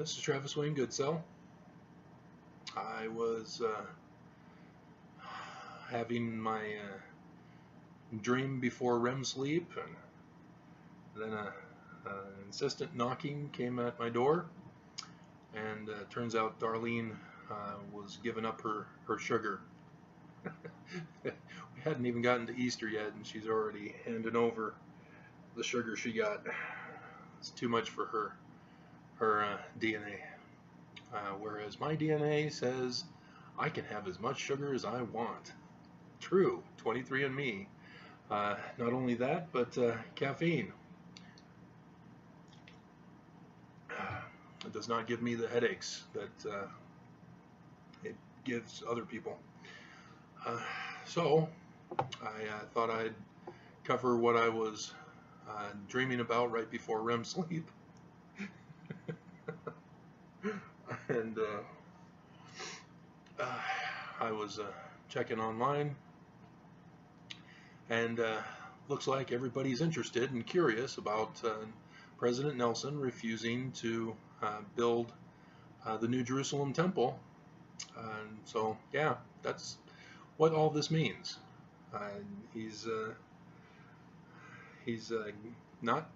This is Travis Wayne Goodsell. I was having my dream before REM sleep, and then an insistent knocking came at my door, and turns out Darlene was giving up her sugar. We hadn't even gotten to Easter yet, and she's already handing over the sugar she got. It's too much for her DNA. Whereas my DNA says I can have as much sugar as I want. True, 23andMe. Not only that, but caffeine. It does not give me the headaches that it gives other people. So I thought I'd cover what I was dreaming about right before REM sleep. And I was checking online, and looks like everybody's interested and curious about President Nelson refusing to build the New Jerusalem Temple. And so, yeah, that's what all this means. He's not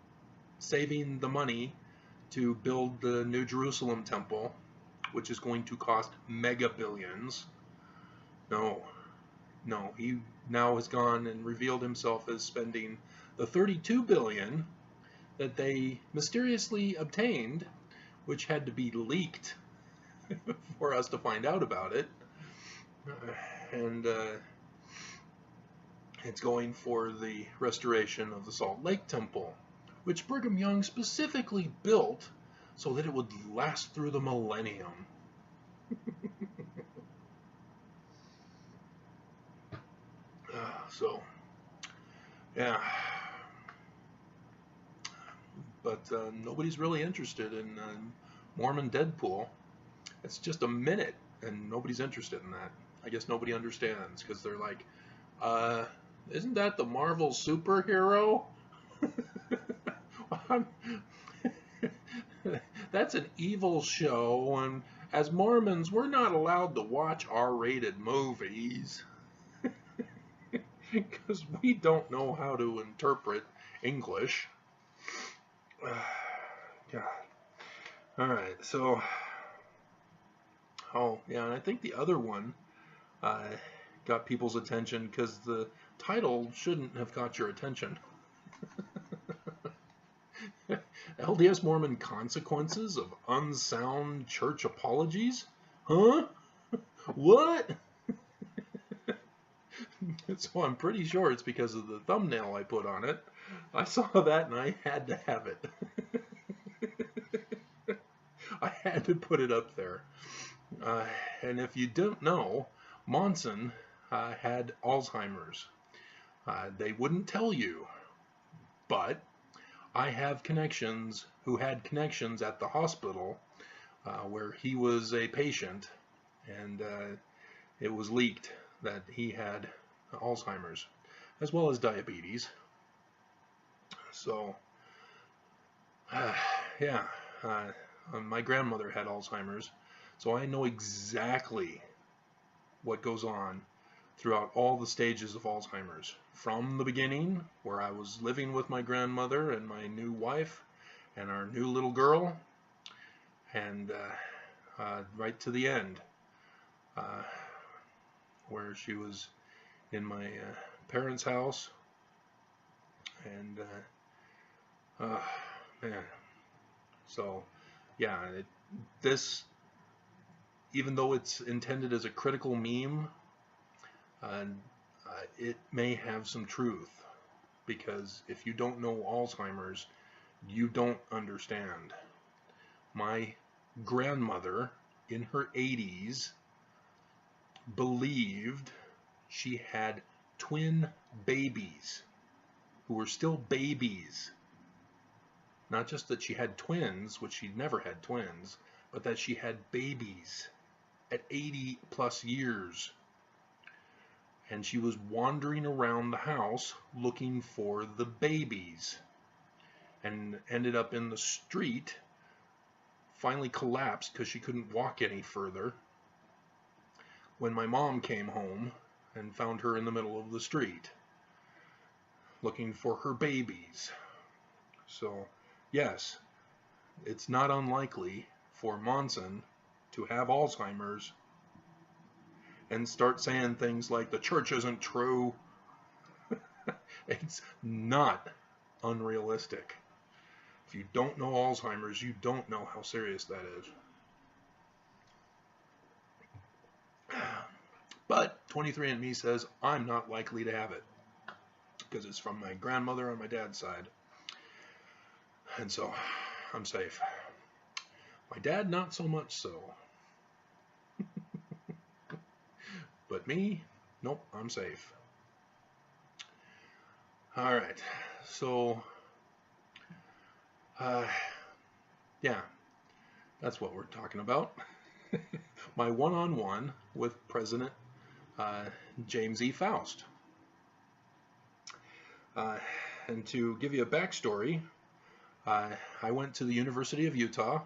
saving the money to build the New Jerusalem Temple, which is going to cost mega billions. No, he now has gone and revealed himself as spending the $32 billion that they mysteriously obtained, which had to be leaked for us to find out about it. And it's going for the restoration of the Salt Lake Temple, which Brigham Young specifically built so that it would last through the millennium. So, yeah. But nobody's really interested in Mormon Deadpool. It's just a minute, and nobody's interested in that. I guess nobody understands, because they're like, isn't that the Marvel superhero? That's an evil show, and as Mormons, we're not allowed to watch R-rated movies because we don't know how to interpret English. God. All right, so, oh yeah, and I think the other one got people's attention because the title shouldn't have got your attention. LDS Mormon Consequences of Unsound Church Apologies? Huh? What? So I'm pretty sure it's because of the thumbnail I put on it. I saw that and I had to have it. I had to put it up there. And if you don't know, Monson had Alzheimer's. They wouldn't tell you, but I have connections who had connections at the hospital where he was a patient, and it was leaked that he had Alzheimer's as well as diabetes. So, yeah, my grandmother had Alzheimer's, so I know exactly what goes on throughout all the stages of Alzheimer's. From the beginning, where I was living with my grandmother and my new wife and our new little girl, and right to the end, where she was in my parents' house, and man, so yeah, this, even though it's intended as a critical meme, it may have some truth, because if you don't know Alzheimer's, you don't understand. My grandmother in her 80s believed she had twin babies who were still babies. Not just that she had twins, which she never had twins, but that she had babies at 80 plus years. And she was wandering around the house looking for the babies, and ended up in the street finally collapsed because she couldn't walk any further when my mom came home and found her in the middle of the street looking for her babies. So, yes, it's not unlikely for Monson to have Alzheimer's and start saying things like the church isn't true. It's not unrealistic. If you don't know Alzheimer's, you don't know how serious that is. But 23andMe says I'm not likely to have it because it's from my grandmother on my dad's side. And so I'm safe. My dad, not so much so. But me, nope, I'm safe. All right, so yeah, that's what we're talking about. My one-on-one with President James E. Faust. And to give you a backstory, I went to the University of Utah,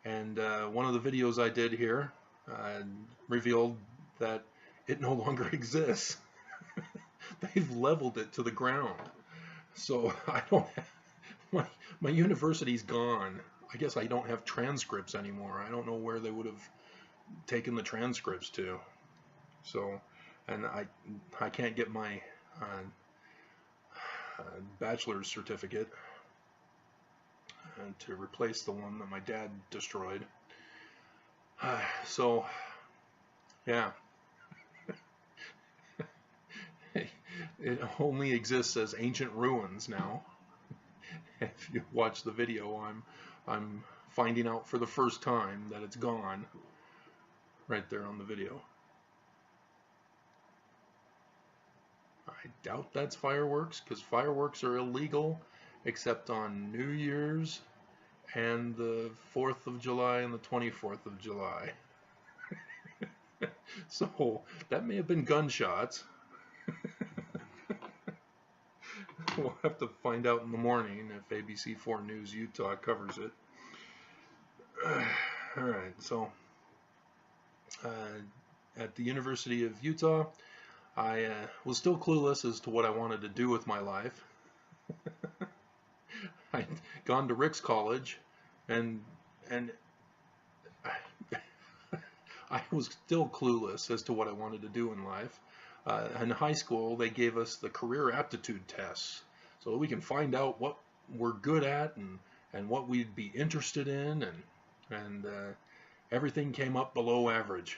and one of the videos I did here revealed that it no longer exists. They've leveled it to the ground. So I don't have, my university's gone. I guess I don't have transcripts anymore. I don't know where they would have taken the transcripts to. So, and I can't get my bachelor's certificate to replace the one that my dad destroyed. So, yeah. It only exists as ancient ruins now. If you watch the video, I'm finding out for the first time that it's gone. Right there on the video. I doubt that's fireworks, because fireworks are illegal except on New Year's and the 4th of July and the 24th of July. So that may have been gunshots. We'll have to find out in the morning if ABC4 News Utah covers it. All right, so at the University of Utah, I was still clueless as to what I wanted to do with my life. I'd gone to Rick's College, and I was still clueless as to what I wanted to do in life. In high school, they gave us the career aptitude tests so that we can find out what we're good at and what we'd be interested in, and everything came up below average.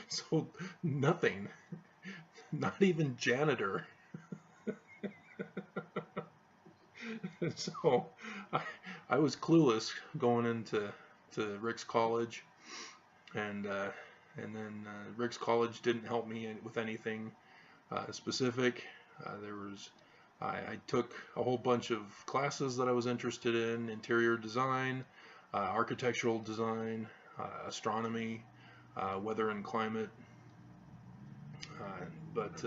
So nothing, not even janitor. So I was clueless going into Rick's College, and then Rick's College didn't help me with anything specific. I took a whole bunch of classes that I was interested in: interior design, architectural design, astronomy, weather and climate, but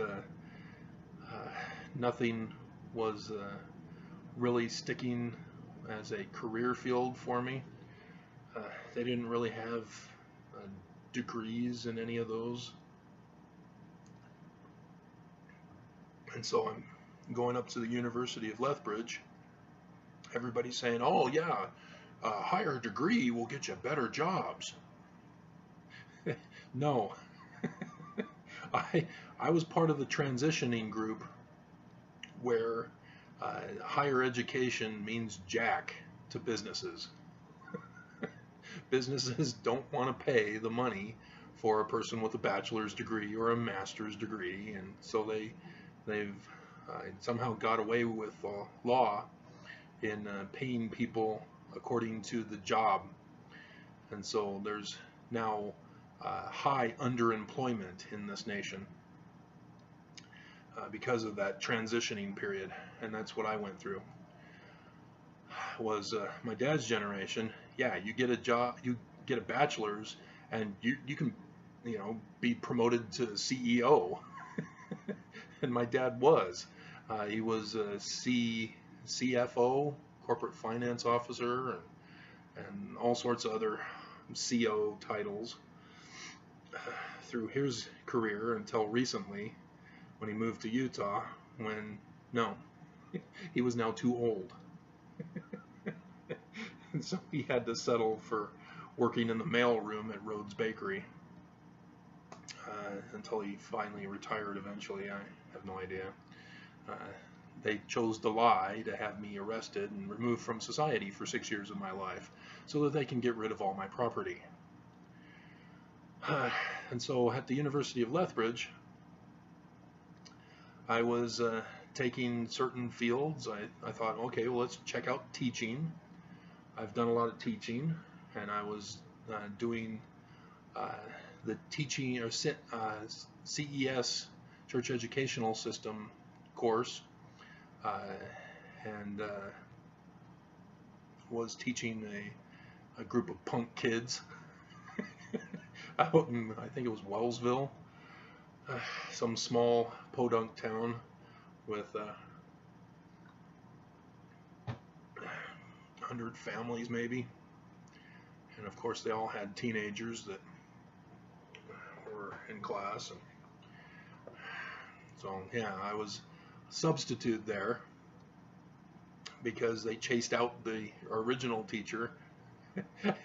nothing was really sticking as a career field for me. They didn't really have degrees in any of those. And so I'm going up to the University of Lethbridge. Everybody's saying, oh yeah, a higher degree will get you better jobs. No. I was part of the transitioning group where higher education means jack to businesses. Businesses don't want to pay the money for a person with a bachelor's degree or a master's degree, and so they've somehow got away with law in paying people according to the job. And so there's now high underemployment in this nation because of that transitioning period, and that's what I went through. Was my dad's generation. Yeah, you get a job, you get a bachelor's, and you can, be promoted to CEO. And my dad was. He was a CFO, corporate finance officer, and all sorts of other CO titles through his career until recently when he moved to Utah, when, no, he was now too old. And so he had to settle for working in the mail room at Rhodes Bakery until he finally retired eventually. I have no idea. They chose to lie to have me arrested and removed from society for 6 years of my life so that they can get rid of all my property. And so at the University of Lethbridge, I was taking certain fields. I thought, okay, well, let's check out teaching. I've done a lot of teaching, and I was doing the teaching or CES, Church Educational System course, and was teaching a group of punk kids out in, I think it was Wellsville, some small podunk town with 100 families maybe, and of course they all had teenagers that were in class, and so yeah, I was a substitute there because they chased out the original teacher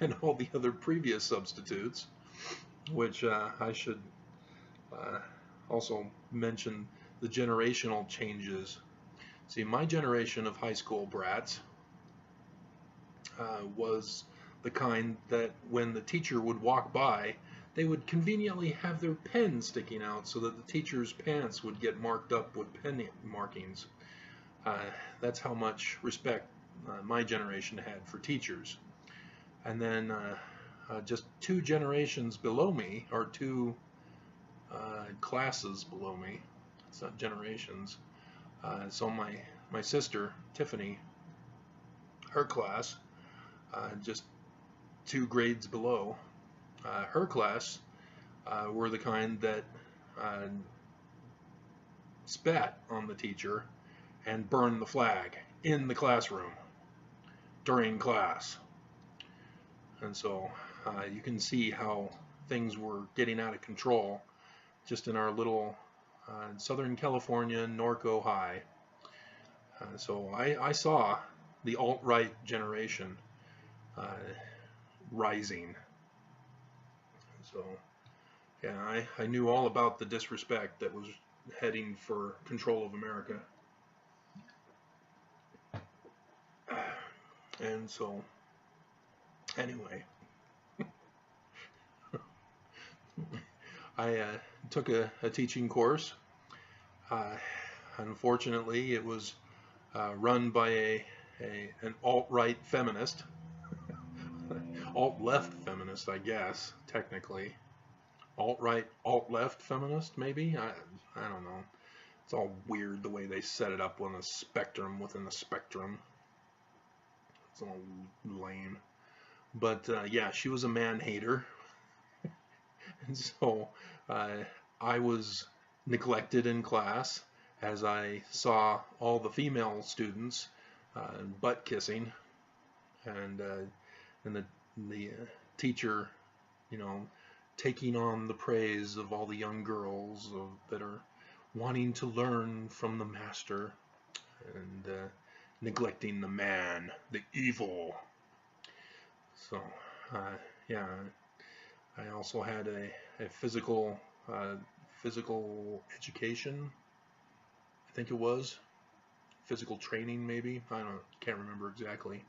and all the other previous substitutes, which I should also mention the generational changes. See, my generation of high school brats was the kind that when the teacher would walk by, they would conveniently have their pen sticking out so that the teacher's pants would get marked up with pen markings. That's how much respect my generation had for teachers. And then just 2 generations below me, or 2 classes below me, it's not generations, so my sister, Tiffany, her class, just 2 grades below, her class were the kind that spat on the teacher and burned the flag in the classroom during class. And so you can see how things were getting out of control just in our little Southern California Norco High. So I saw the alt-right generation rising. So yeah, I knew all about the disrespect that was heading for control of America. And so anyway, I took a teaching course. Unfortunately, it was run by an alt-right feminist, alt-left feminist, I guess, technically. Alt-right, alt-left feminist, maybe? I don't know. It's all weird the way they set it up on a spectrum within the spectrum. It's all lame. But yeah, she was a man-hater. And so I was neglected in class as I saw all the female students butt kissing, and the teacher, you know, taking on the praise of all the young girls that are wanting to learn from the master, and neglecting the man, the evil. So yeah, I also had a physical education, I think it was physical training, maybe, can't remember exactly,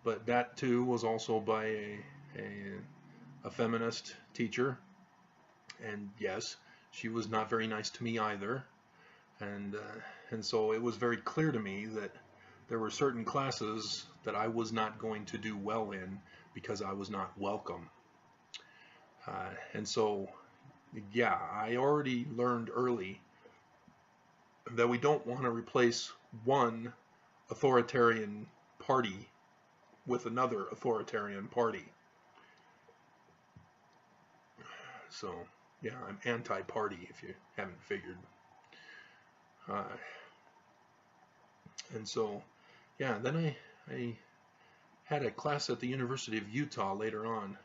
but that too was also by a feminist teacher, and yes, she was not very nice to me either, and so it was very clear to me that there were certain classes that I was not going to do well in because I was not welcome. And so, yeah, I already learned early that we don't want to replace one authoritarian party with another authoritarian party. So, yeah, I'm anti-party, if you haven't figured. And so, yeah, then I had a class at the University of Utah later on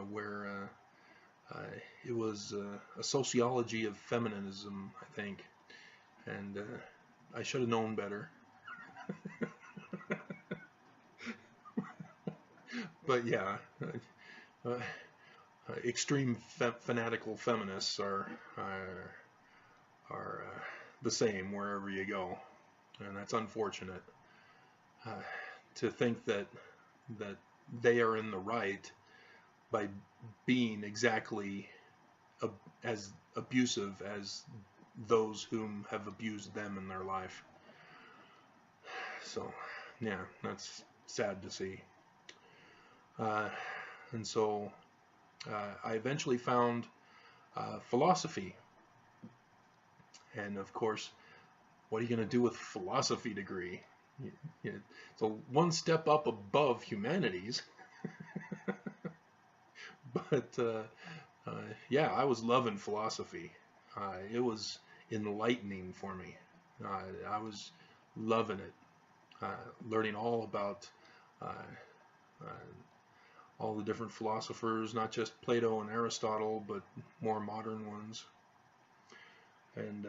where it was a sociology of feminism, I think, and I should have known better. But yeah, uh, extreme fanatical feminists are the same wherever you go, and that's unfortunate. Uh, to think that they are in the right by being exactly as abusive as those whom have abused them in their life. So, yeah, that's sad to see. Uh, and so I eventually found philosophy. And of course, what are you going to do with a philosophy degree? So one step up above humanities. But yeah, I was loving philosophy. It was enlightening for me. I was loving it, learning all about uh, uh, all the different philosophers, not just Plato and Aristotle, but more modern ones. And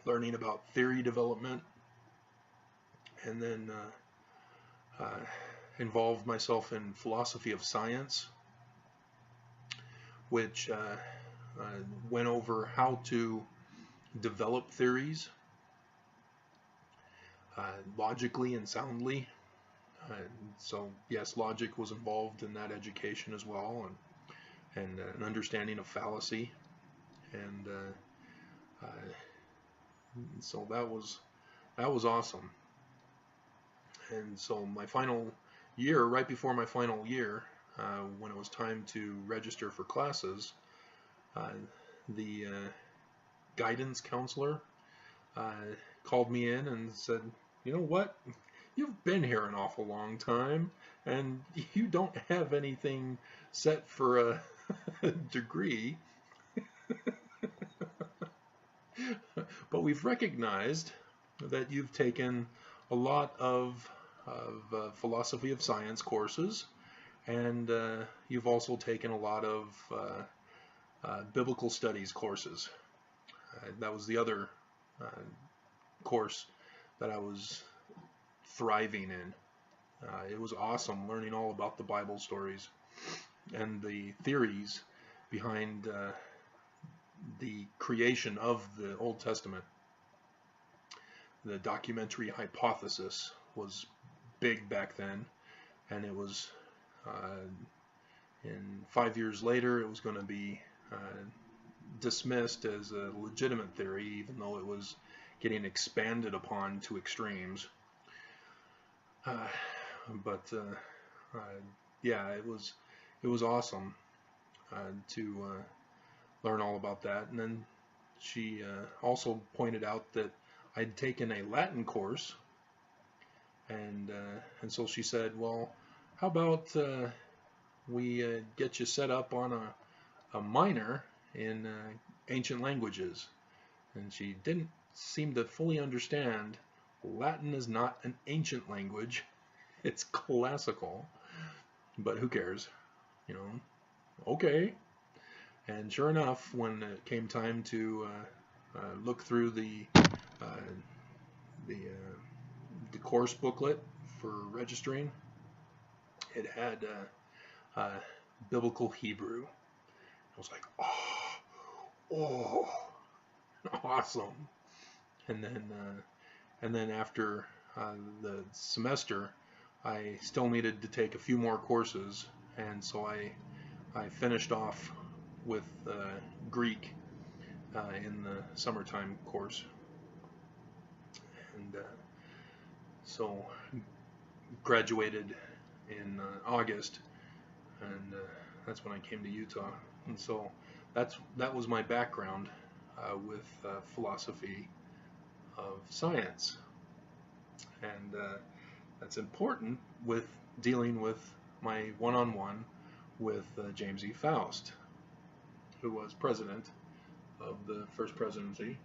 learning about theory development, and then involved myself in philosophy of science, which went over how to develop theories logically and soundly. So yes, logic was involved in that education as well, and an understanding of fallacy, and so that was awesome. And so my final year, right before my final year, when it was time to register for classes, the guidance counselor called me in and said, "You know what? You've been here an awful long time, and you don't have anything set for a degree, but we've recognized that you've taken a lot of philosophy of science courses, and you've also taken a lot of biblical studies courses." That was the other course that I was thriving in. It was awesome learning all about the Bible stories and the theories behind the creation of the Old Testament. The documentary hypothesis was big back then, and it was in 5 years later it was going to be dismissed as a legitimate theory, even though it was getting expanded upon to extremes. But yeah, it was awesome to learn all about that. And then she also pointed out that I'd taken a Latin course, and so she said, "Well, how about we get you set up on a minor in ancient languages?" And she didn't seem to fully understand Latin is not an ancient language, it's classical. But who cares, you know? Okay. And sure enough, when it came time to look through the course booklet for registering, it had biblical Hebrew. I was like, oh, awesome. And then after the semester, I still needed to take a few more courses, and so I finished off with Greek in the summertime course, and so graduated in August, and that's when I came to Utah. And so that was my background with philosophy of science, and that's important with dealing with my one-on-one with James E. Faust, who was president of the First Presidency.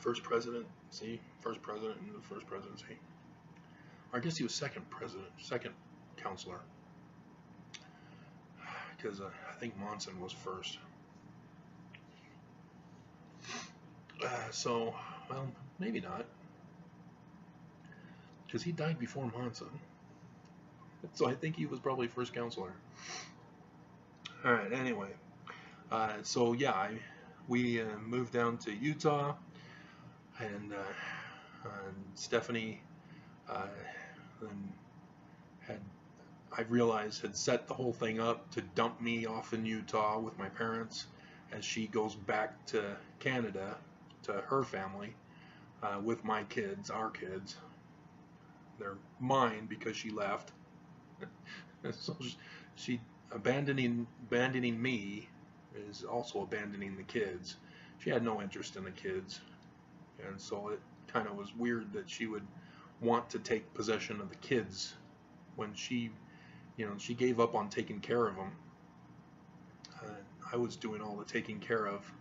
first president, see, first president in the first presidency. Or I guess he was second president, second counselor, because I think Monson was first. So, well, maybe not, because he died before Monson. So I think he was probably first counselor. All right. Anyway, so yeah, we moved down to Utah, and Stephanie I realized had set the whole thing up to dump me off in Utah with my parents as she goes back to Canada to her family with my kids, our kids. They're mine because she left. So she abandoning me is also abandoning the kids. She had no interest in the kids, and so it kind of was weird that she would want to take possession of the kids when she gave up on taking care of them. I was doing all the taking care of.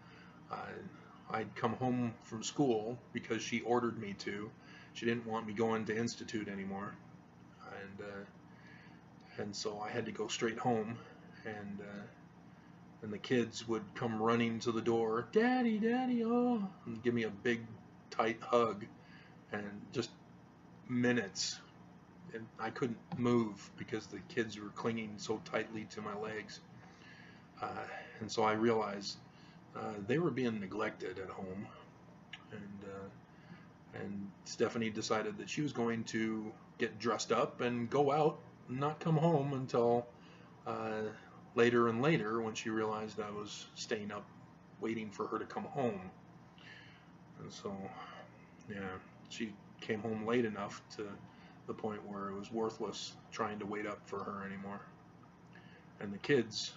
I'd come home from school because she ordered me to. She didn't want me going to institute anymore, and so I had to go straight home, and the kids would come running to the door, "Daddy, Daddy, oh," and give me a big, tight hug, and just minutes, and I couldn't move because the kids were clinging so tightly to my legs, and so I realized they were being neglected at home, and Stephanie decided that she was going to get dressed up and go out and not come home until later and later, when she realized I was staying up waiting for her to come home. And so, yeah, she came home late enough to the point where it was worthless trying to wait up for her anymore. And the kids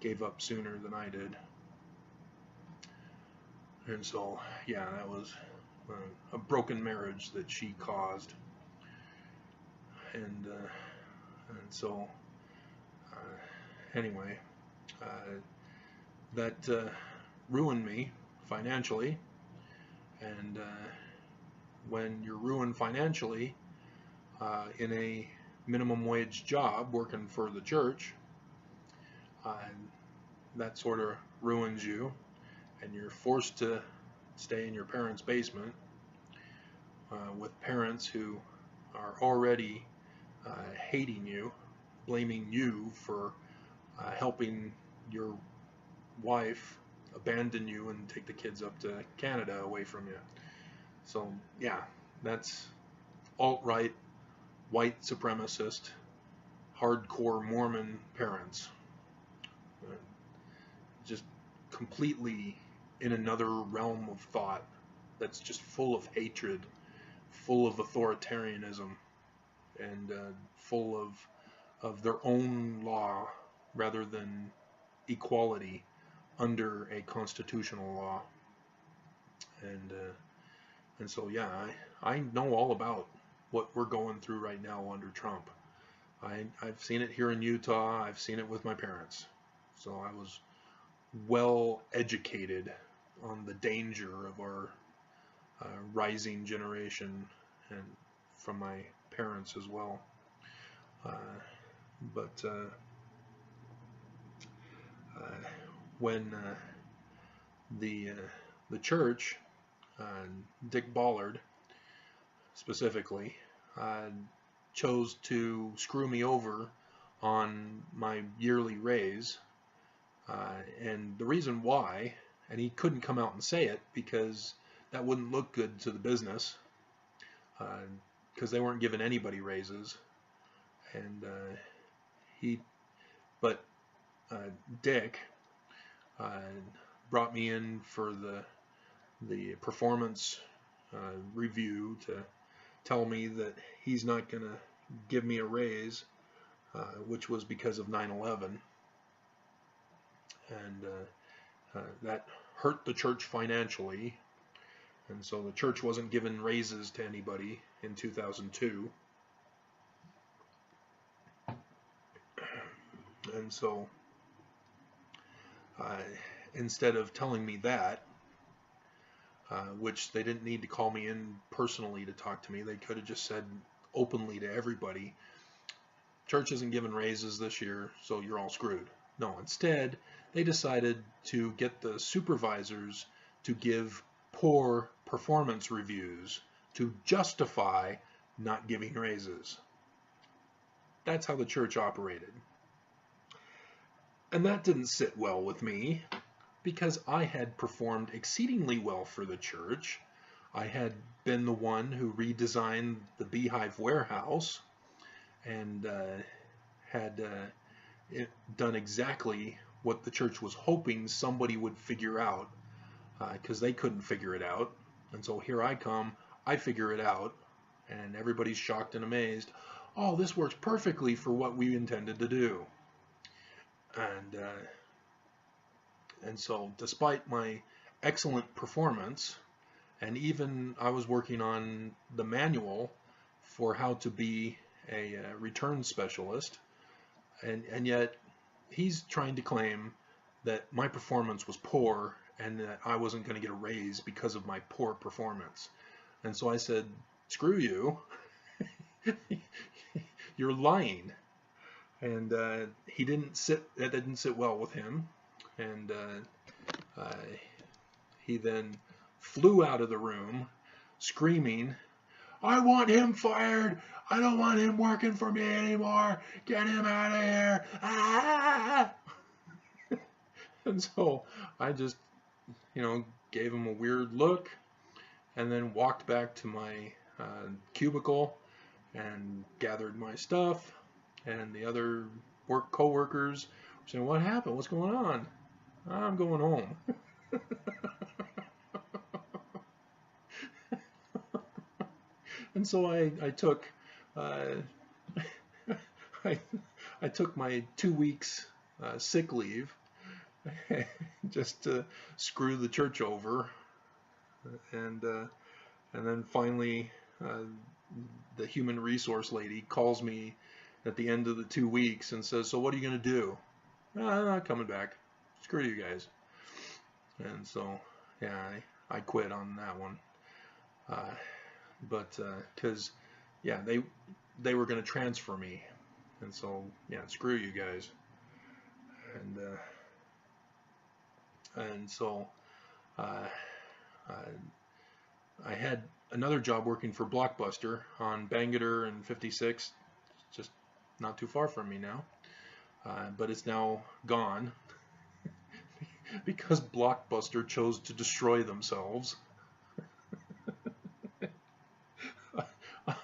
gave up sooner than I did. And so, yeah, that was a broken marriage that she caused. And so, anyway, that ruined me financially. And when you're ruined financially in a minimum wage job working for the church, that sort of ruins you, and you're forced to stay in your parents' basement with parents who are already hating you, blaming you for helping your wife abandon you and take the kids up to Canada away from you. So yeah, that's alt-right, white supremacist, hardcore Mormon parents. Just completely in another realm of thought that's just full of hatred, full of authoritarianism, and full of their own law rather than equality under a constitutional law. And so yeah, I know all about what we're going through right now under Trump. I've seen it here in Utah. I've seen it with my parents. So I was well educated on the danger of our rising generation, and from my parents as well. But when the church, Dick Ballard specifically, chose to screw me over on my yearly raise, and the reason why, and he couldn't come out and say it because that wouldn't look good to the business, because they weren't giving anybody raises, and Dick brought me in for the performance review to tell me that he's not going to give me a raise, which was because of 9/11, and that hurt the church financially, and so the church wasn't giving raises to anybody in 2002. And so instead of telling me that, which they didn't need to call me in personally to talk to me. They could have just said openly to everybody, church isn't giving raises this year, so you're all screwed. No, instead, they decided to get the supervisors to give poor performance reviews to justify not giving raises. That's how the church operated. And that didn't sit well with me, because I had performed exceedingly well for the church. I had been the one who redesigned the Beehive warehouse and had done exactly what the church was hoping somebody would figure out, because they couldn't figure it out. And so here I come, I figure it out, and everybody's shocked and amazed. Oh, this works perfectly for what we intended to do. And so despite my excellent performance, and even I was working on the manual for how to be a return specialist, and yet he's trying to claim that my performance was poor and that I wasn't going to get a raise because of my poor performance. And so I said, screw you, you're lying. And that didn't sit well with him, and he then flew out of the room screaming, I want him fired, I don't want him working for me anymore, get him out of here, ah! And so I just, gave him a weird look, and then walked back to my cubicle and gathered my stuff. And the other co-workers were saying, what happened? What's going on? I'm going home. And so I took I took my 2 weeks sick leave just to screw the church over, and then finally the human resource lady calls me at the end of the 2 weeks and says, so what are you going to do? I'm not coming back. Screw you guys. And so, yeah, I quit on that one. But because, yeah, they were going to transfer me. And so, yeah, screw you guys. And so I had another job working for Blockbuster on Bangerter and 56, just not too far from me now, but it's now gone because Blockbuster chose to destroy themselves.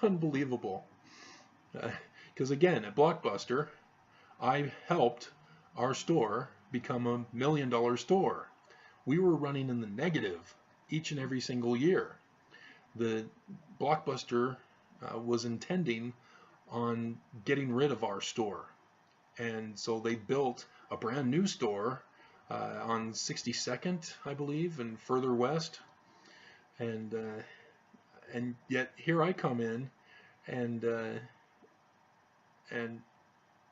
Unbelievable. Because again, at Blockbuster, I helped our store become $1 million store. We were running in the negative each and every single year. The Blockbuster was intending on getting rid of our store, and so they built a brand new store on 62nd, I believe, and further west. And yet here I come in, and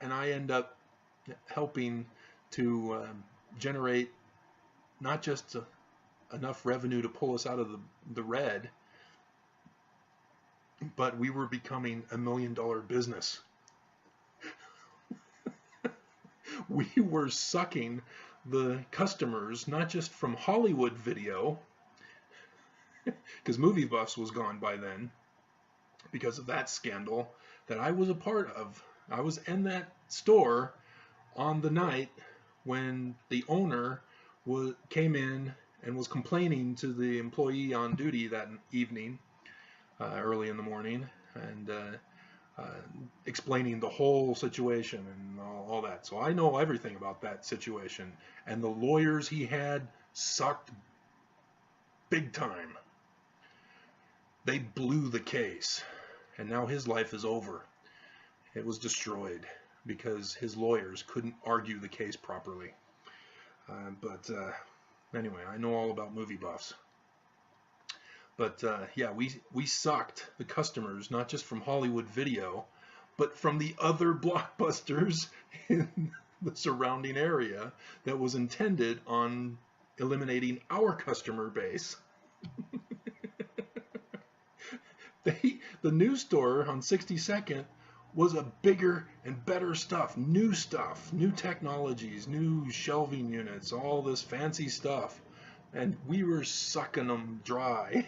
I end up helping to generate not just enough revenue to pull us out of the red, but we were becoming $1 million business. We were sucking the customers, not just from Hollywood Video, because Movie Buffs was gone by then because of that scandal that I was a part of. I was in that store on the night when the owner came in and was complaining to the employee on duty that evening, early in the morning, and explaining the whole situation and all that. So I know everything about that situation, and the lawyers he had sucked big time. They blew the case, and now his life is over. It was destroyed because his lawyers couldn't argue the case properly. But anyway, I know all about Movie Buffs. But yeah, we sucked the customers, not just from Hollywood Video, but from the other Blockbusters in the surrounding area that was intended on eliminating our customer base. The new store on 62nd was a bigger and better stuff, new technologies, new shelving units, all this fancy stuff, and we were sucking them dry.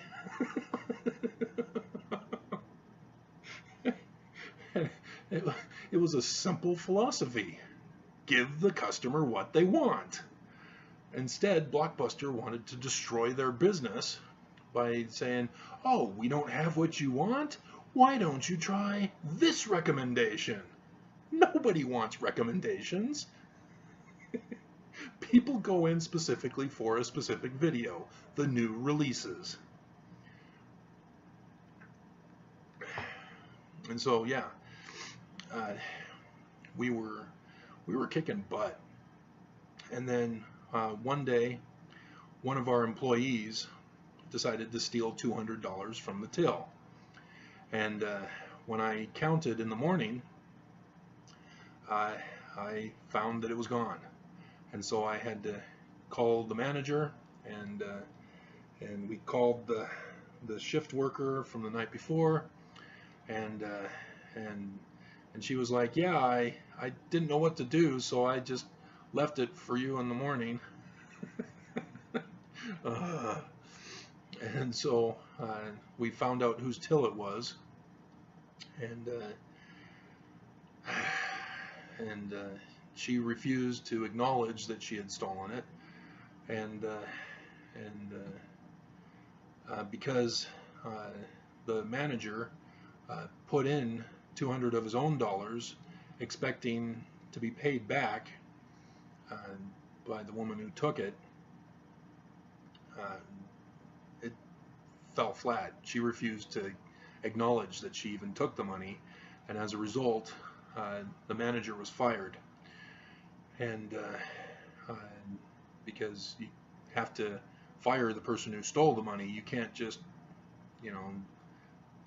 it, it was a simple philosophy: give the customer what they want. Instead, Blockbuster wanted to destroy their business by saying, oh, we don't have what you want? Why don't you try this recommendation? Nobody wants recommendations. People go in specifically for a specific video, the new releases. And so, yeah, we were kicking butt. And then one day, one of our employees decided to steal $200 from the till. And when I counted in the morning, I found that it was gone. And so I had to call the manager, and we called the shift worker from the night before, and she was like, yeah, I didn't know what to do, so I just left it for you in the morning. And so we found out whose till it was, and she refused to acknowledge that she had stolen it, and because the manager put in 200 of his own dollars, expecting to be paid back by the woman who took it, it fell flat. She refused to acknowledge that she even took the money, and as a result, the manager was fired. And because you have to fire the person who stole the money, you can't just,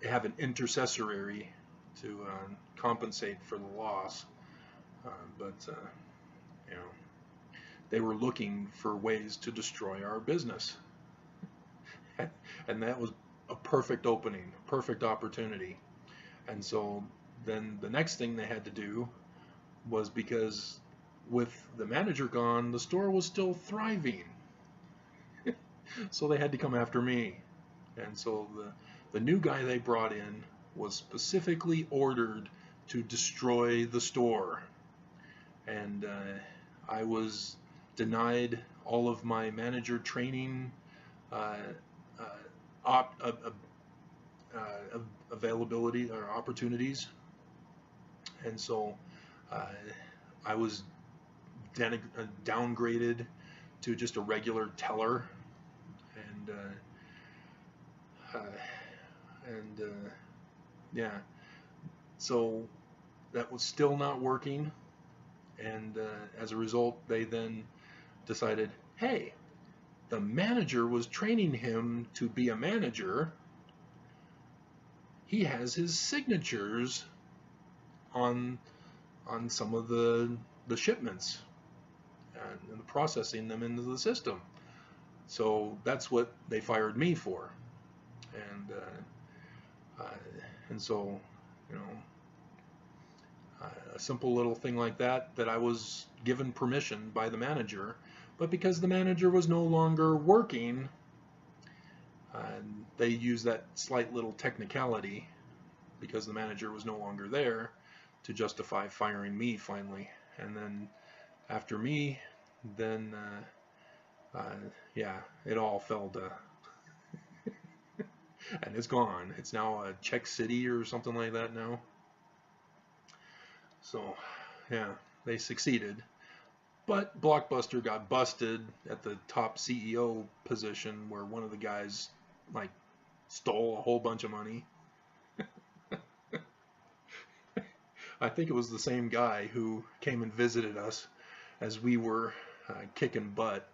have an intercessory to compensate for the loss. But they were looking for ways to destroy our business. And that was a perfect opening, a perfect opportunity. And so then the next thing they had to do was, because with the manager gone, the store was still thriving. So they had to come after me. And so the new guy they brought in was specifically ordered to destroy the store. And I was denied all of my manager training availability or opportunities, and so I was downgraded to just a regular teller, and yeah, so that was still not working, and as a result, they then decided, hey, the manager was training him to be a manager. He has his signatures on some of the shipments and processing them into the system. So that's what they fired me for. And so, a simple little thing like that I was given permission by the manager, but because the manager was no longer working, they used that slight little technicality, because the manager was no longer there, to justify firing me finally. And then after me, then yeah, it all fell to and it's gone. It's now a Czech City or something like that now. So yeah, they succeeded. But Blockbuster got busted at the top CEO position, where one of the guys stole a whole bunch of money. I think it was the same guy who came and visited us as we were kicking butt,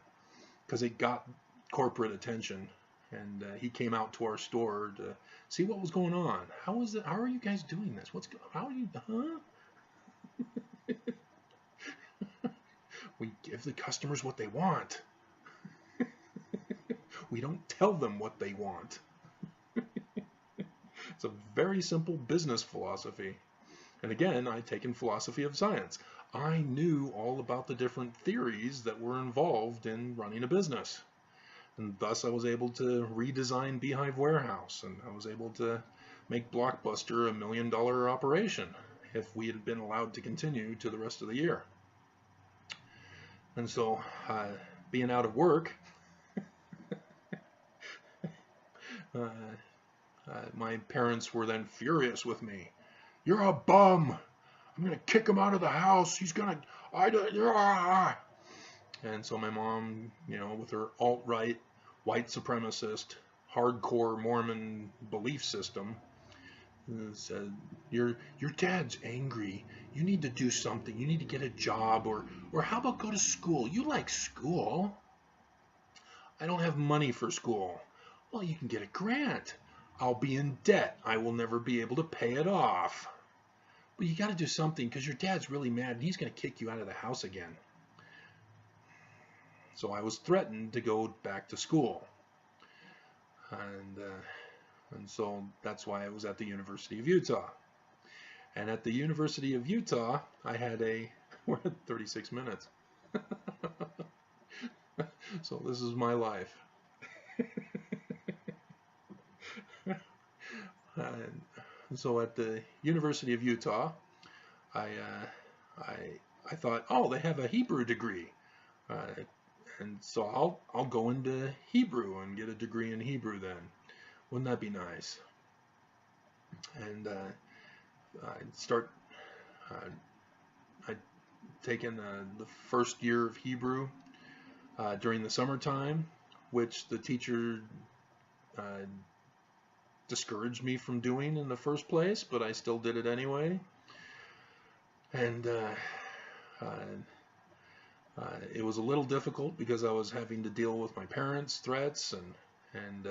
because it got corporate attention, and he came out to our store to see what was going on. How is it? How are you guys doing this? How are you? Huh? We give the customers what they want. We don't tell them what they want. It's a very simple business philosophy. And again, I'd taken philosophy of science. I knew all about the different theories that were involved in running a business. And thus I was able to redesign Beehive Warehouse, and I was able to make Blockbuster $1 million operation if we had been allowed to continue to the rest of the year. And so, being out of work, my parents were then furious with me. You're a bum. I'm going to kick him out of the house. He's going to... And so my mom, with her alt-right, white supremacist, hardcore Mormon belief system, said, your dad's angry. You need to do something. You need to get a job, or how about go to school? You like school. I don't have money for school. Well, you can get a grant. I'll be in debt. I will never be able to pay it off. But you got to do something because your dad's really mad and he's going to kick you out of the house again. So I was threatened to go back to school. And so that's why I was at the University of Utah. And at the University of Utah, I had we're at 36 minutes. So this is my life. So at the University of Utah, I thought, oh, they have a Hebrew degree. And so I'll go into Hebrew and get a degree in Hebrew then. Wouldn't that be nice? And I'd taken the first year of Hebrew during the summertime, which the teacher discouraged me from doing in the first place, but I still did it anyway. And it was a little difficult because I was having to deal with my parents' threats and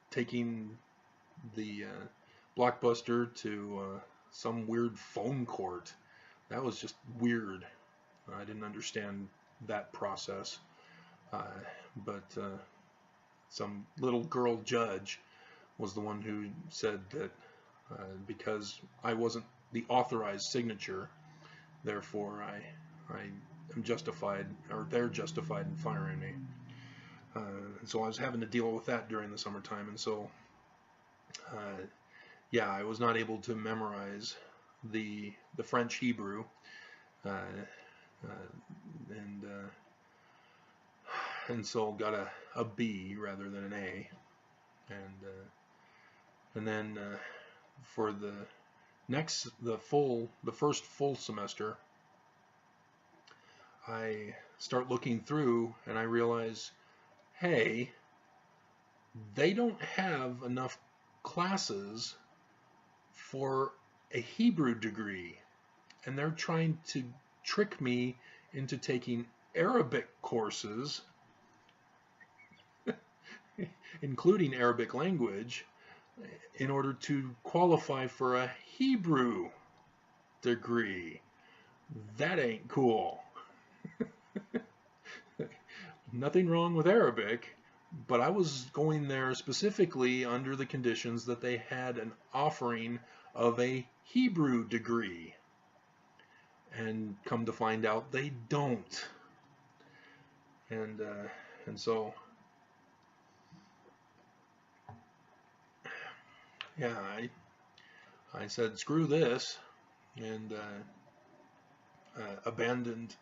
taking the Blockbuster to some weird phone court. That was just weird. I didn't understand that process. But some little girl judge was the one who said that because I wasn't the authorized signature, therefore I am justified, or they're justified in firing me. And so I was having to deal with that during the summertime, and so yeah, I was not able to memorize the French Hebrew, and so got a B rather than an A, and then for the first full semester, I start looking through and I realize, hey, they don't have enough classes for a Hebrew degree, and they're trying to trick me into taking Arabic courses, including Arabic language, in order to qualify for a Hebrew degree. That ain't cool. Nothing wrong with Arabic, but I was going there specifically under the conditions that they had an offering of a Hebrew degree. And come to find out, they don't. And so, yeah, I said, screw this, and abandoned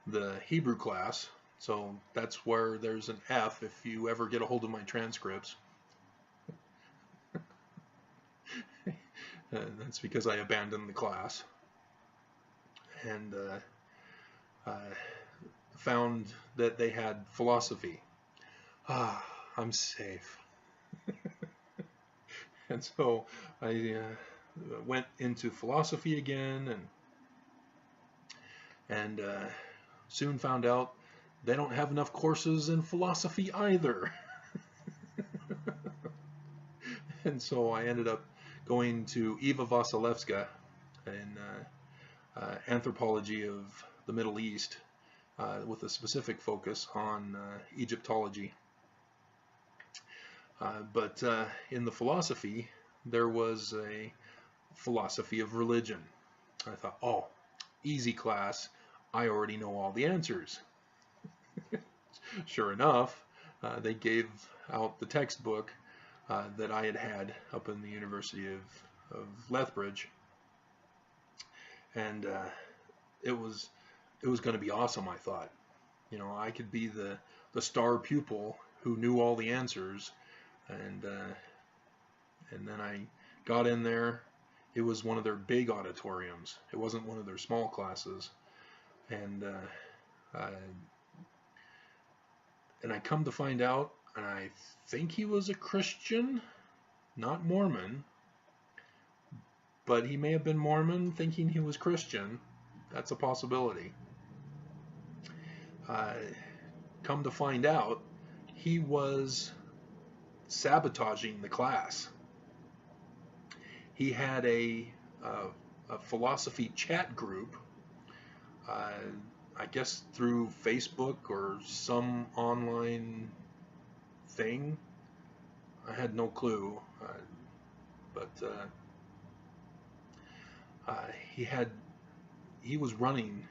the Hebrew class. So that's where there's an F if you ever get a hold of my transcripts. That's because I abandoned the class. And found that they had philosophy. I'm safe. And so I went into philosophy again, and soon found out they don't have enough courses in philosophy either. And so I ended up going to Eva Vasilevska in anthropology of the Middle East with a specific focus on Egyptology. But in the philosophy, there was a philosophy of religion. I thought, oh, easy class, I already know all the answers. Sure enough, they gave out the textbook that I had up in the University of Lethbridge, and it was going to be awesome. I thought, I could be the star pupil who knew all the answers, and then I got in there. It was one of their big auditoriums. It wasn't one of their small classes, and I come to find out, and I think he was a Christian, not Mormon, but he may have been Mormon thinking he was Christian. That's a possibility. Come to find out, he was sabotaging the class. He had a philosophy chat group, I guess through Facebook or some online thing. I had no clue, but he was running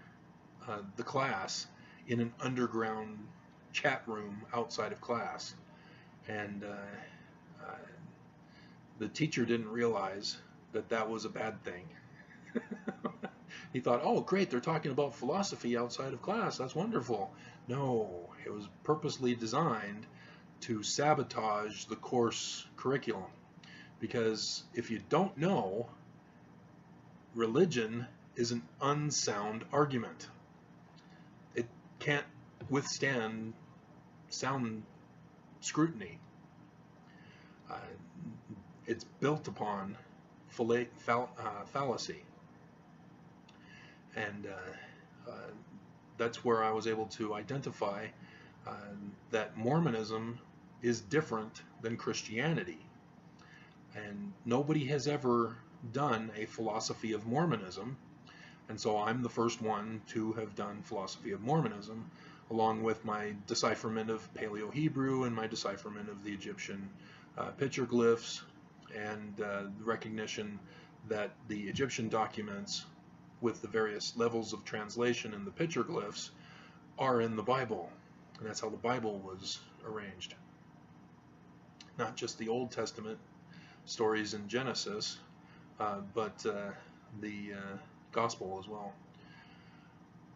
the class in an underground chat room outside of class, and the teacher didn't realize that that was a bad thing. He thought, oh great, they're talking about philosophy outside of class, that's wonderful. No, it was purposely designed to sabotage the course curriculum, because if you don't know, religion is an unsound argument. It can't withstand sound scrutiny. It's built upon fallacy, and that's where I was able to identify that Mormonism is different than Christianity, and nobody has ever done a philosophy of Mormonism, and so I'm the first one to have done philosophy of Mormonism, along with my decipherment of Paleo-Hebrew and my decipherment of the Egyptian petroglyphs, and the recognition that the Egyptian documents with the various levels of translation in the petroglyphs are in the Bible, and that's how the Bible was arranged. Not just the Old Testament stories in Genesis, but the Gospel as well.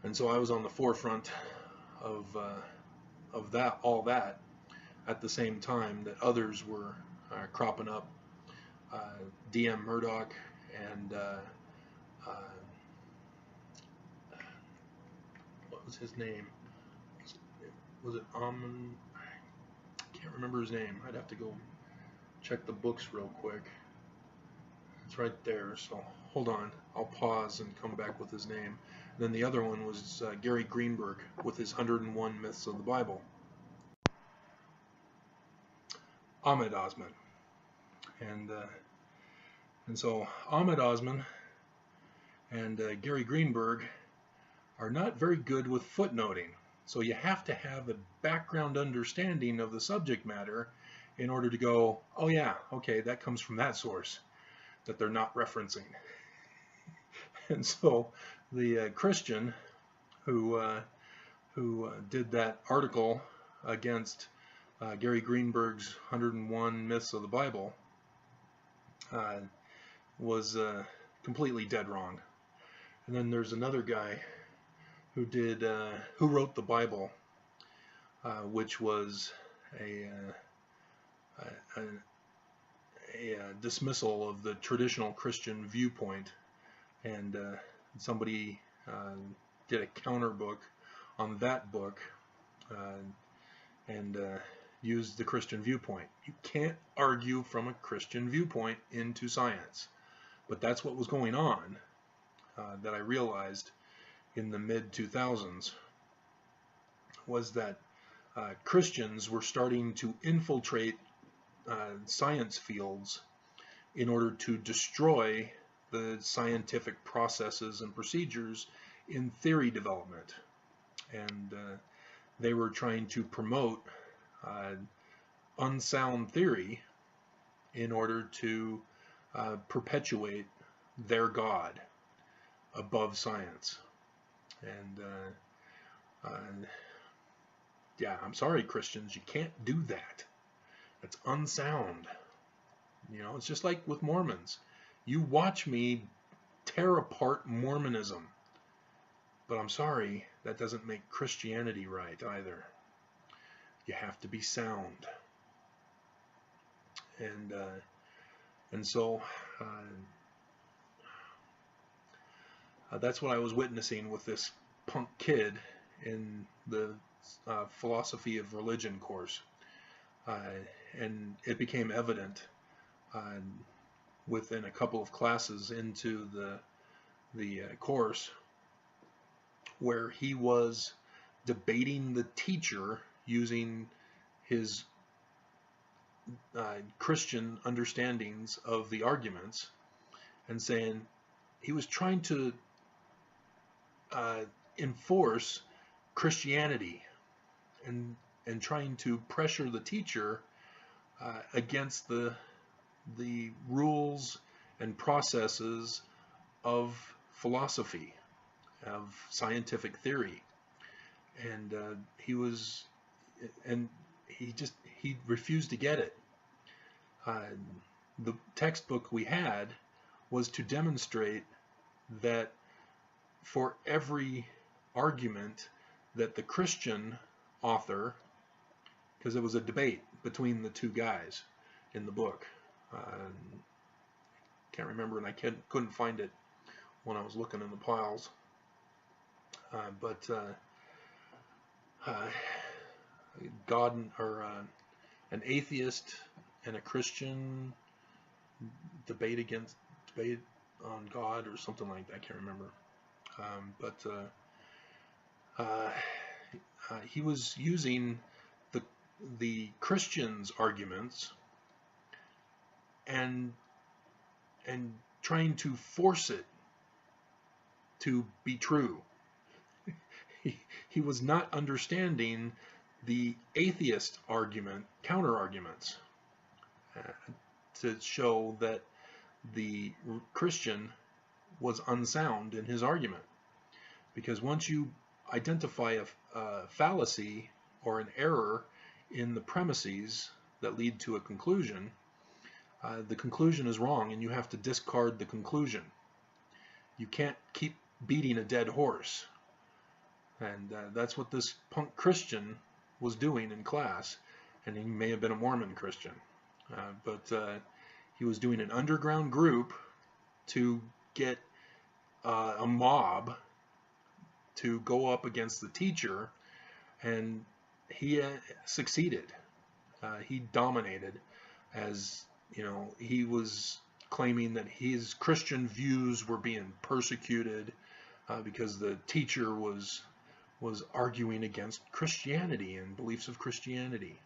And so I was on the forefront of all that at the same time that others were cropping up. D.M. Murdoch and what was his name? Was it Amon? I can't remember his name. I'd have to go check the books real quick. It's right there, so hold on. I'll pause and come back with his name. And then the other one was Gary Greenberg with his 101 Myths of the Bible. Ahmed Osman. And so Ahmed Osman and Gary Greenberg are not very good with footnoting. So you have to have a background understanding of the subject matter in order to go, oh yeah, okay, that comes from that source that they're not referencing. And so the Christian who did that article against Gary Greenberg's 101 Myths of the Bible was completely dead wrong. And then there's another guy who wrote the Bible, which was a dismissal of the traditional Christian viewpoint, and somebody did a counter book on that book and used the Christian viewpoint. You can't argue from a Christian viewpoint into science, but that's what was going on that I realized in the mid-2000s, was that Christians were starting to infiltrate science fields in order to destroy the scientific processes and procedures in theory development. and they were trying to promote unsound theory in order to perpetuate their God above science. And yeah, I'm sorry, Christians, you can't do that. That's unsound. You know, it's just like with Mormons. You watch me tear apart Mormonism, but I'm sorry, that doesn't make Christianity right either. You have to be sound. And so that's what I was witnessing with this punk kid in the philosophy of religion course. And it became evident within a couple of classes into the course, where he was debating the teacher using his Christian understandings of the arguments, and saying he was trying to enforce Christianity and trying to pressure the teacher against the rules and processes of philosophy, of scientific theory. And he refused to get it. The textbook we had was to demonstrate that for every argument that the Christian author, because it was a debate between the two guys in the book, can't remember, and I couldn't find it when I was looking in the piles, but God, or an atheist and a Christian debate on God or something like that. I can't remember. But he was using the Christians' arguments and trying to force it to be true. He was not understanding the atheist argument, counter arguments, to show that the Christian was unsound in his argument. Because once you identify a fallacy or an error in the premises that lead to a conclusion, the conclusion is wrong, and you have to discard the conclusion. You can't keep beating a dead horse. And that's what this punk Christian was doing in class. And he may have been a Mormon Christian. But he was doing an underground group to get a mob to go up against the teacher, and he succeeded. He dominated, as you know, he was claiming that his Christian views were being persecuted because the teacher was arguing against Christianity and beliefs of Christianity.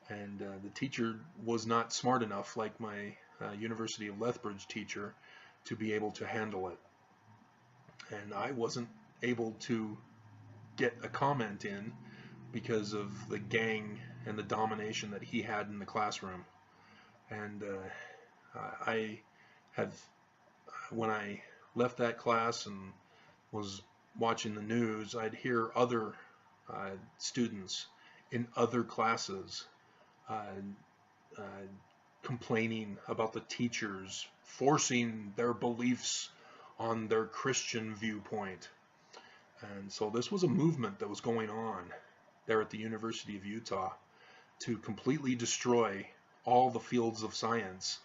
And the teacher was not smart enough, like my University of Lethbridge teacher, to be able to handle it. And I wasn't able to get a comment in because of the gang and the domination that he had in the classroom. And when I left that class and was watching the news, I'd hear other students in other classes complaining about the teachers forcing their beliefs on their Christian viewpoint. And so this was a movement that was going on there at the University of Utah to completely destroy all the fields of science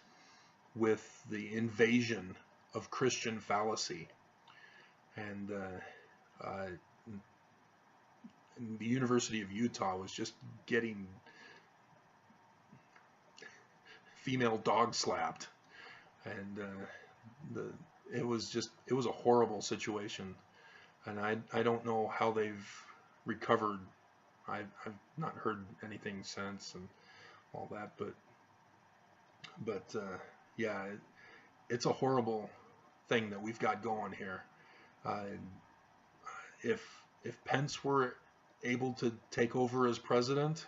with the invasion of Christian fallacy. And the University of Utah was just getting female dog slapped, and it was a horrible situation. And I don't know how they've recovered. I've not heard anything since and all that, but yeah, it's a horrible thing that we've got going here. If if Pence were able to take over as president,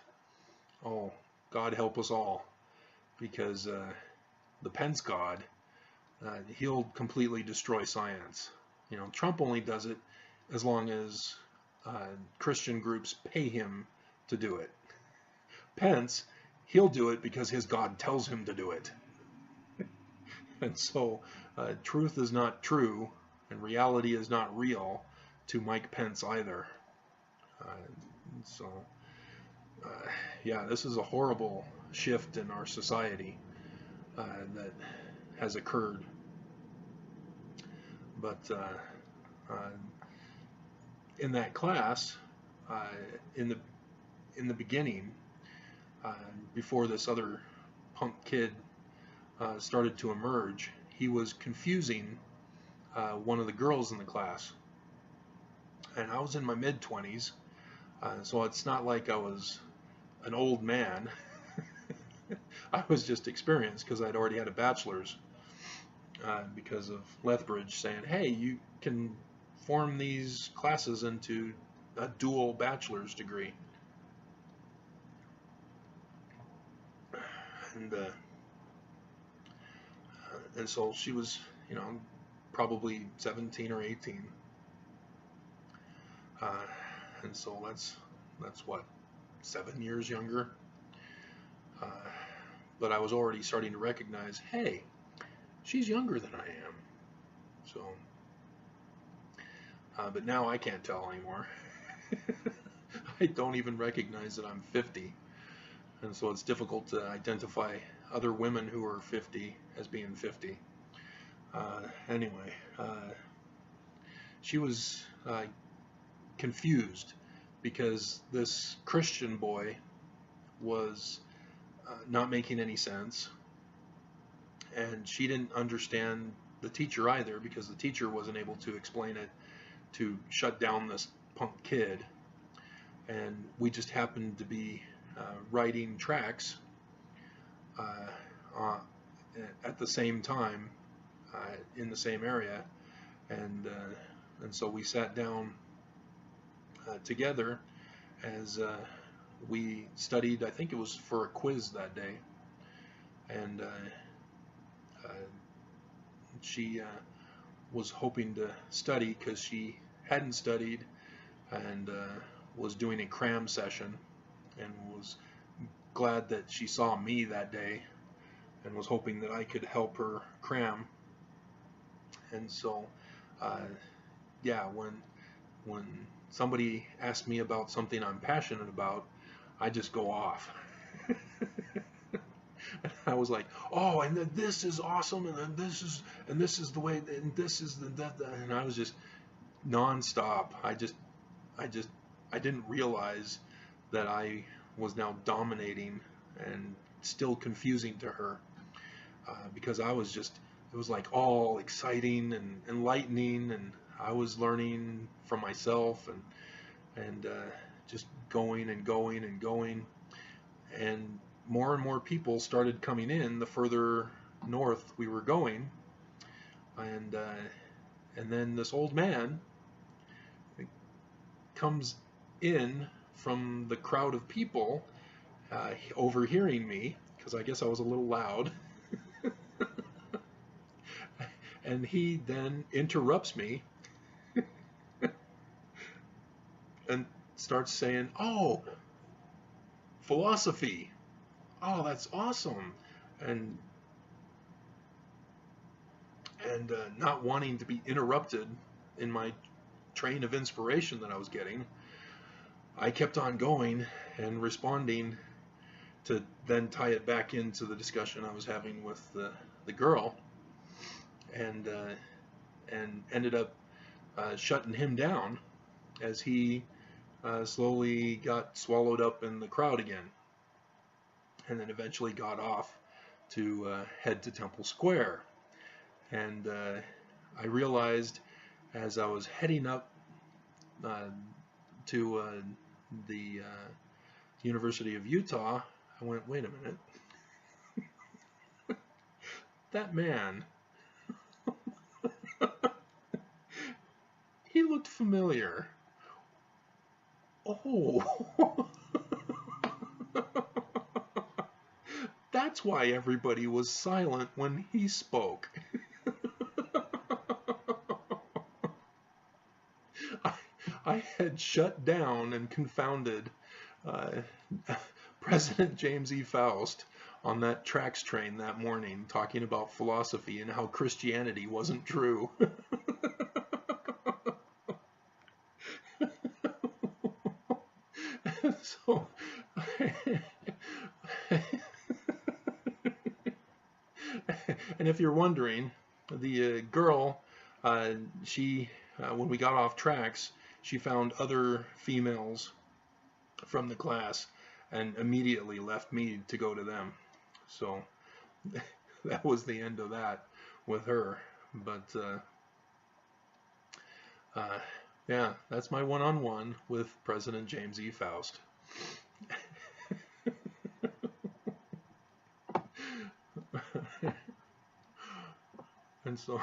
oh, God help us all, because the Pence God, he'll completely destroy science. You know, Trump only does it as long as Christian groups pay him to do it. Pence, he'll do it because his God tells him to do it. And so truth is not true, and reality is not real to Mike Pence either. So, yeah, this is a horrible shift in our society that has occurred. But in that class, in the beginning, before this other punk kid started to emerge, he was confusing one of the girls in the class. And I was in my mid-20s, so it's not like I was an old man. I was just experienced because I'd already had a bachelor's because of Lethbridge saying, hey, you can form these classes into a dual bachelor's degree. And so she was, you know, probably 17 or 18. And so that's what, 7 years younger. But I was already starting to recognize, hey, she's younger than I am. So, but now I can't tell anymore. I don't even recognize that I'm 50. And so it's difficult to identify other women who are 50 as being 50. Anyway, she was confused because this Christian boy was not making any sense, and she didn't understand the teacher either, because the teacher wasn't able to explain it to shut down this punk kid. And we just happened to be writing tracks at the same time in the same area, and so we sat down together as we studied. I think it was for a quiz that day, and she was hoping to study because she hadn't studied, and was doing a cram session, and was glad that she saw me that day and was hoping that I could help her cram. And so yeah, when somebody asks me about something I'm passionate about, I just go off. I was like, oh, and then this is awesome, and then this is the way, and this is that, and I was just nonstop. I didn't realize that I was now dominating and still confusing to her, because I was just, it was like all exciting and enlightening, and I was learning from myself, and just going and going and going, and more people started coming in the further north we were going, and then this old man comes in from the crowd of people, overhearing me, because I guess I was a little loud, and he then interrupts me and starts saying, oh, philosophy, oh, that's awesome, and not wanting to be interrupted in my train of inspiration that I was getting, I kept on going and responding to then tie it back into the discussion I was having with the girl, and ended up shutting him down as he slowly got swallowed up in the crowd again, and then eventually got off to head to Temple Square. And I realized as I was heading up to the University of Utah, I went, wait a minute, that man, he looked familiar. Oh, that's why everybody was silent when he spoke. I had shut down and confounded uh, President James E. Faust on that tracks train that morning, talking about philosophy and how Christianity wasn't true. So, and if you're wondering, the girl, she, when we got off tracks, she found other females from the class and immediately left me to go to them. So that was the end of that with her. But yeah, that's my one-on-one with President James E. Faust. And so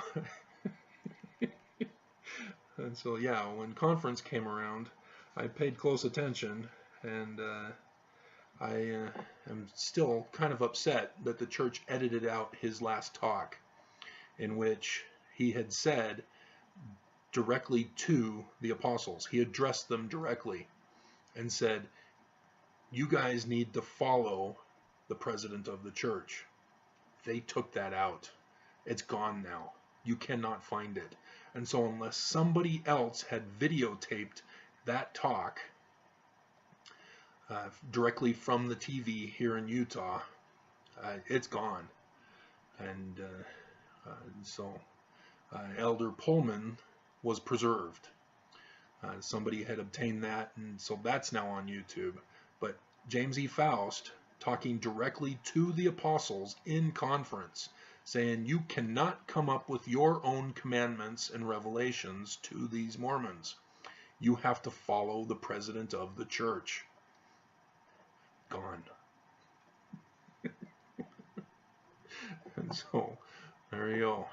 and so yeah, when conference came around, I paid close attention, and I am still kind of upset that the church edited out his last talk, in which he had said directly to the apostles, he addressed them directly and said, you guys need to follow the president of the church. They took that out. It's gone now. You cannot find it. And so unless somebody else had videotaped that talk directly from the TV here in Utah, it's gone. And so Elder Pullman was preserved. Somebody had obtained that, and so that's now on YouTube. But James E. Faust talking directly to the apostles in conference, saying you cannot come up with your own commandments and revelations to these Mormons. You have to follow the president of the church. Gone. And so, there you go.